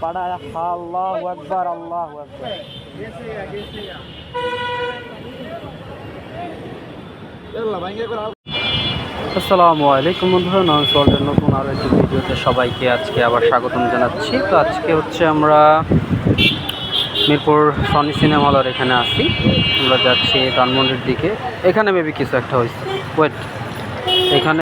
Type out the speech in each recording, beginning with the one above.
पढ़ा अल्लाहु अकबर अल्लाहु अकबर। আসসালামু আলাইকুম বন্ধুরা, নন সল্টের নতুন আরও একটি ভিডিওতে সবাইকে আজকে আবার স্বাগতম জানাচ্ছি। তো আজকে হচ্ছে আমরা মিরপুর সনি সিনেমা হলের এখানে আছি। আমরা যাচ্ছি ধানমন্ডির দিকে। এখানে মেবি কিছু একটা হয়েছে, ওয়েট। এখানে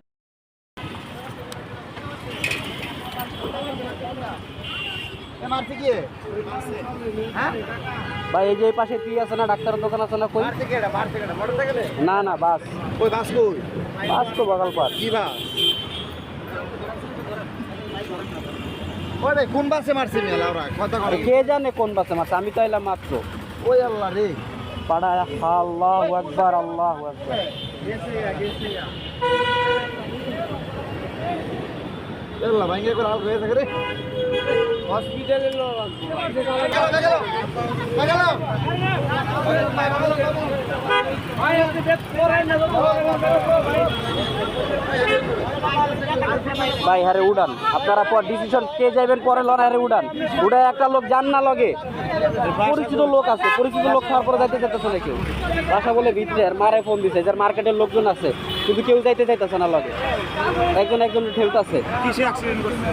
ভাই এই যে এই পাশে কি আছে না, ডাক্তারের দোকান আছে না? কই না না, বাস কই বাস কই? বাস তো বগাল পার। কি বাস? ওই ভাই কোন বাসে মারছে মিয়া লাউরা? কথা কর। কে জানে কোন বাসে মারছে, আমি তো এলাম মাত্র। ওই আল্লাহ রে। পড়া আল্লাহু আকবার আল্লাহু আকবার। আল্লাহ ভাঙ্গে করে আউট হয়ে থাকে রে। হসপিটালে লো ভাই হারে উড়ান, আপনারা পর ডিসিশন কে যাবেন পরে লন। হারে উড়ান, উড়ায় একটা লোক যান না লগে। পরিচিত লোক আছে, পরিচিত লোক খাওয়ার পরে যাইতে চাইতেছে না কেউ। বাসা বলে ভিতরে আর মারে ফোন দিছে, যার মার্কেটের লোকজন আছে, কিন্তু কেউ যাইতে চাইতেছে না লগে। একজন ঠেলতেছে। কিসে অ্যাক্সিডেন্ট করছে?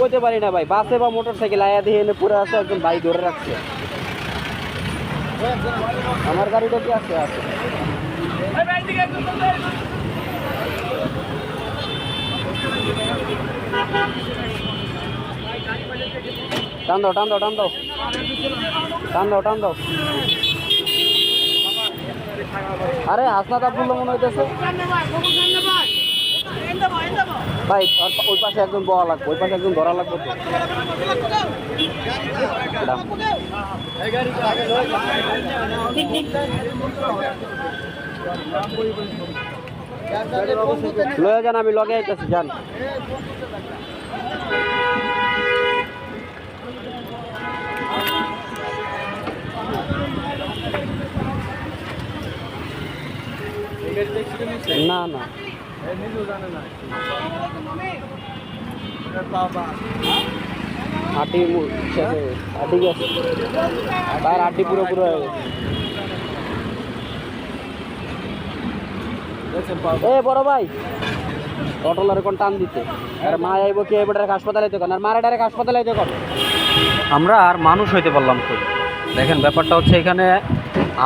বলতে পারি না ভাই, বাসে বা মোটর সাইকেল আয়া দিয়ে এনে পড়ে আছে, একজন ভাই ধরে রাখছে। আমার গাড়িটা কি আছে? আছে। টান দাও টান দাও টান দাও টান দাও টান দাও। আরে হাসনাত আব্দুল্লাহ মনে হইতেছে ভাই। ওই পাশে একজন বহা লাগবে, ওই পাশে একজন ধরা লাগবে তো। লয়ে যান, আমি লগে আইতেছি, যান। না না আটি আটি গেছে, তার আটি পুরো পুরো হয়ে গেছে। এ বড় ভাই, অটোলারে কোন টান দিতে আর মা আইব কি এবার হাসপাতালে দেখুন, আর মারা ডাইরেক্ট হাসপাতালে দেখুন। আমরা আর মানুষ হইতে পারলাম কই। দেখেন ব্যাপারটা হচ্ছে, এখানে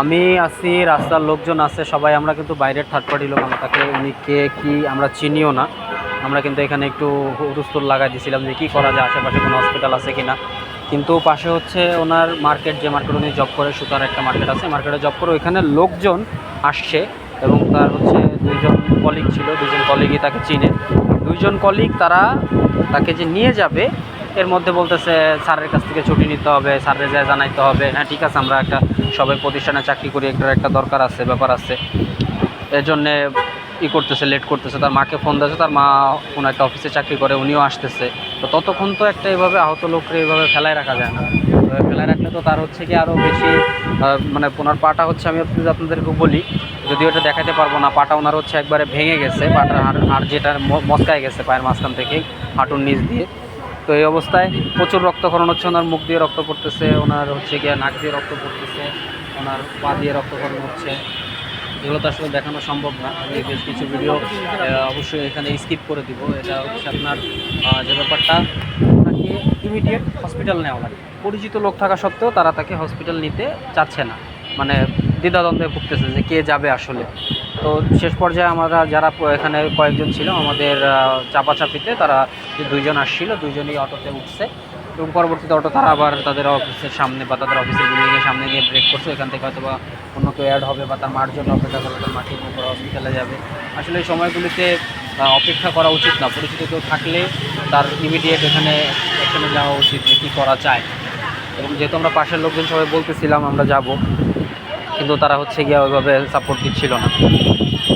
আমি আছি, রাস্তার লোকজন আছে, সবাই আমরা কিন্তু বাইরের থার্ড পার্টি লোক। আমরা তাকে উনি কে কি আমরা চিনিও না। আমরা কিন্তু এখানে একটু হুরুস্তুল লাগাই দিয়েছিলাম যে কী করা যায়, আশেপাশে কোনো হসপিটাল আছে কি না। কিন্তু পাশে হচ্ছে ওনার মার্কেট, যে মার্কেট উনি জব করে, সুতার একটা মার্কেট আছে, মার্কেটে জব করে। ওইখানে লোকজন আসছে এবং তার হচ্ছে দুইজন কলিগ ছিল, দুইজন কলিগই তাকে চিনে। দুইজন কলিগ তারা তাকে যে নিয়ে যাবে, এর মধ্যে বলতেছে স্যারের কাছ থেকে ছুটি নিতে হবে, স্যারের যা জানাইতে হবে। হ্যাঁ ঠিক আছে, আমরা একটা সবাই প্রতিষ্ঠানে চাকরি করি, একটা দরকার আছে, ব্যাপার আছে, এর জন্যে করতেছে, লেট করতেছে। তার মাকে ফোন দিয়েছে, তার মা কোনো একটা অফিসে চাকরি করে, উনিও আসতেছে। তো ততক্ষণ তো একটা এইভাবে আহত লোককে এইভাবে ফেলায় রাখা যায় না। ফেলায় রাখলে তো তার হচ্ছে কি আরও বেশি, মানে ওনার পাটা হচ্ছে, আমি আপনাদেরকে বলি, যদিও এটা দেখাতে পারবো না, পাটা ওনার হচ্ছে একবারে ভেঙে গেছে, পাটার হাড় যেটা মচকায় গেছে পায়ের মাঝখান থেকে, হাঁটুর নিচ দিয়ে। তো এই অবস্থায় প্রচুর রক্তক্ষরণ হচ্ছে, ওনার মুখ দিয়ে রক্ত পড়তেছে, ওনার হচ্ছে গিয়ে নাক দিয়ে রক্ত পড়তেছে, ওনার পা দিয়ে রক্তক্ষরণ হচ্ছে। এগুলো তো আসলে দেখানো সম্ভব না। আমি বেশ কিছু ভিডিও অবশ্যই এখানে স্কিপ করে দিব। এটা হচ্ছে আপনার যে ব্যাপারটা, ওনাকে ইমিডিয়েট হসপিটাল নেওয়া লাগে। পরিচিত লোক থাকা সত্ত্বেও তারা তাকে হসপিটাল নিতে চাচ্ছে না, মানে দ্বিধাদ্বন্দ্বে ভুগতেছে যে কে যাবে আসলে। তো শেষ পর্যায়ে আমরা যারা এখানে কয়েকজন ছিল, আমাদের চাপাচাপিতে তারা যে দুইজন আসছিল, দুইজনই অটোতে উঠছে এবং পরবর্তীতে অটো তারা আবার তাদের অফিসের সামনে বা তাদের অফিসের বিল্ডিংয়ের সামনে নিয়ে ব্রেক করছে। এখান থেকে হয়তো বা অন্য কেউ অ্যাড হবে বা তার মার জন্য অপেক্ষা করবে, তার মাকে নিয়ে পরে হসপিটালে যাবে। আসলে এই সময়গুলিতে অপেক্ষা করা উচিত না। পরিচিত কেউ থাকলে তার ইমিডিয়েট এখানে যাওয়া উচিত, যে কী করা যায়। এবং যেহেতু আমরা পাশের লোকজন সবাই বলতেছিলাম আমরা যাব, কিন্তু তারা হচ্ছে গিয়ে ওইভাবে সাপোর্ট দিচ্ছিল না।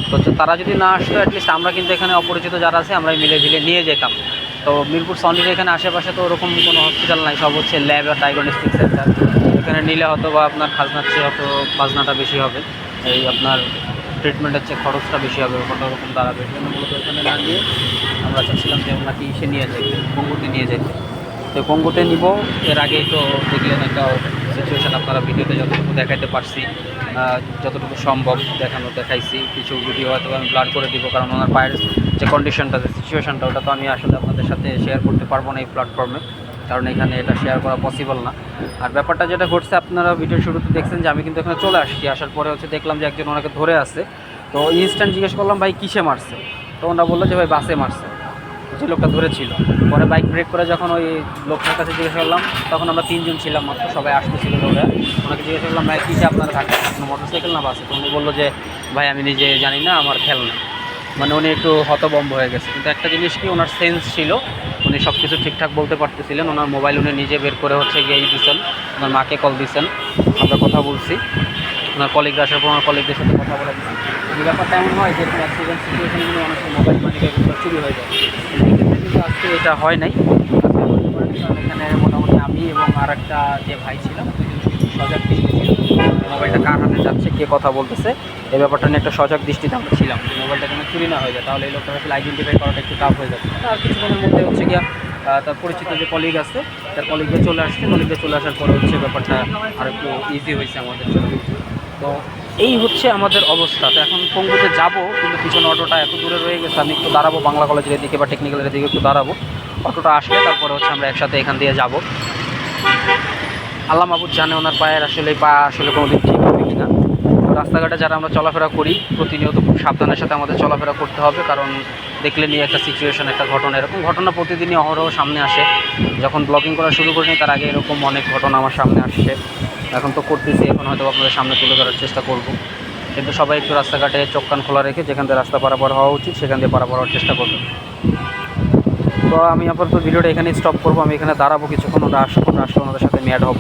তো তারা যদি না আসতো, অ্যাটলিস্ট আমরা কিন্তু এখানে অপরিচিত যারা আছে আমরা মিলে ঝিলে নিয়ে যেতাম। তো মিরপুর সনির এখানে আশেপাশে তো ওরকম কোনো হসপিটাল নাই, সব হচ্ছে ল্যাব আর ডায়াগনস্টিক সেন্টার। এখানে নিলে হয়তো বা আপনার খাজনার চেয়ে হয়তো বাজনাটা বেশি হবে, এই আপনার ট্রিটমেন্টের চেয়ে খরচটা বেশি হবে, কত রকম দাঁড়াবে। মূলত এখানে না নিয়ে আমরা চাচ্ছিলাম যে ওনাকে নিয়ে যেতে, পঙ্গুতে নিয়ে যেতে। তো পঙ্গুতে নিব। এর আগেই তো দেখলেন একটা সিচুয়েশান, আপনারা ভিডিওতে যতটুকু দেখাইতে পারছি, যতটুকু সম্ভব দেখাইছি। কিছু ভিডিও হয়তো আমি ব্লার করে দিব, কারণ ওনার পায়ের যে কন্ডিশনটা, যে সিচুয়েশানটা, ওটা তো আমি আসলে আপনাদের সাথে শেয়ার করতে পারবো না এই প্ল্যাটফর্মে, কারণ এখানে এটা শেয়ার করা পসিবল না। আর ব্যাপারটা যেটা ঘটছে, আপনারা ভিডিওর শুরুতে দেখছেন যে আমি কিন্তু এখানে চলে আসছি। আসার পরে হচ্ছে দেখলাম যে একজন ওনাকে ধরে আছে। তো ইনস্ট্যান্ট জিজ্ঞেস করলাম, ভাই কিসে মারছে? তো ওনারা বললো যে ভাই বাসে মারছে, যে লোকটা ধরেছিল। পরে বাইক ব্রেক করে যখন ওই লোকটার কাছে জিজ্ঞেস করলাম, তখন আমরা 3 জন ছিলাম মাত্র, সবাই আসতেছিল দৌড়ে। ওনাকে জিজ্ঞেস করলাম, ভাই কিসে আপনারা ধাক্কা, মোটরসাইকেল না বাসে? তো উনি বললো যে ভাই আমি নিজে জানি না, আমার খেয়াল না। মানে উনি একটু হতবম্ব হয়ে গেছে। কিন্তু একটা জিনিস কি, ওনার সেন্স ছিল, উনি সব কিছু ঠিকঠাক বলতে পারতেছিলেন। ওনার মোবাইল উনি নিজে বের করে হচ্ছে গিয়ে দিচ্ছেন, ওনার মাকে কল দিচ্ছেন, আমরা কথা বলছি। ওনার কলিগরা আসার পর ওনার কলিগদের সাথে কথা বলে দিচ্ছি। এই ব্যাপারটা এমন হয় যে অ্যাক্সিডেন্ট সিচুয়েশনগুলো অনেক মোবাইল মানিগুলো চুরি হয়ে যায়। কিন্তু আজকে এটা হয় নাই। এখানে মোটামুটি আমি এবং আর একটা যে ভাই ছিলাম, সজাগ দৃষ্টি ছিল মোবাইলটা কার হাতে যাচ্ছে, কে কথা বলতেছে, এই ব্যাপারটা নিয়ে একটা সজাগ দৃষ্টিতে আমরা ছিলাম, যে মোবাইলটা যেন চুরি না হয়ে যায়। তাহলে এই লোকটা আসলে আইডেন্টিফাই করাটা একটু টাফ হয়ে যাচ্ছে। আর কিছুক্ষণের মধ্যে হচ্ছে গিয়া তার পরিচিত যে কলিগ আছে, তার কলিগে চলে আসছে। কলিগে চলে আসার পরে হচ্ছে ব্যাপারটা আর একটু ইজি হয়েছে আমাদের জন্য। তো এই হচ্ছে আমাদের অবস্থা। তো এখন পঙ্গুতে যাব, কিন্তু পিছনে অটোটা এত দূরে রয়ে গেছে, আমি একটু দাঁড়াবো বাংলা কলেজের দিকে বা টেকনিক্যালের দিকে একটু দাঁড়াবো। অটোটা আসলে তারপরে হচ্ছে আমরা একসাথে এখান দিয়ে যাব। আল্লাহ মাহবুব জানে ওনার পায়ের আসলে পা আসলে কোনোদিন ঠিক হবে কি না। রাস্তাঘাটে যারা আমরা চলাফেরা করি, প্রতিনিয়ত খুব সাবধানের সাথে আমাদের চলাফেরা করতে হবে, কারণ দেখলে নিয়ে একটা সিচুয়েশন, একটা ঘটনা, এরকম ঘটনা প্রতিদিনই অহরহ সামনে আসে। যখন ব্লগিং করা শুরু করিনি তার আগে এরকম অনেক ঘটনা আমার সামনে আসছে। এখন তো করতেছি, এখন হয়তো আপনাদের সামনে তুলে ধরার চেষ্টা করব। কিন্তু সবাই একটু রাস্তাঘাটে চোখ কান খোলা রেখে যেখান থেকে রাস্তা পারাপার হওয়া উচিত সেখান দিয়ে পারাপার হওয়ার চেষ্টা করব। তো আমি আপাতত ভিডিওটা এখানেই স্টপ করবো। আমি এখানে দাঁড়াবো কিছুক্ষণ, ওরা আসলে ওনাদের সাথে মেয়াড হবো।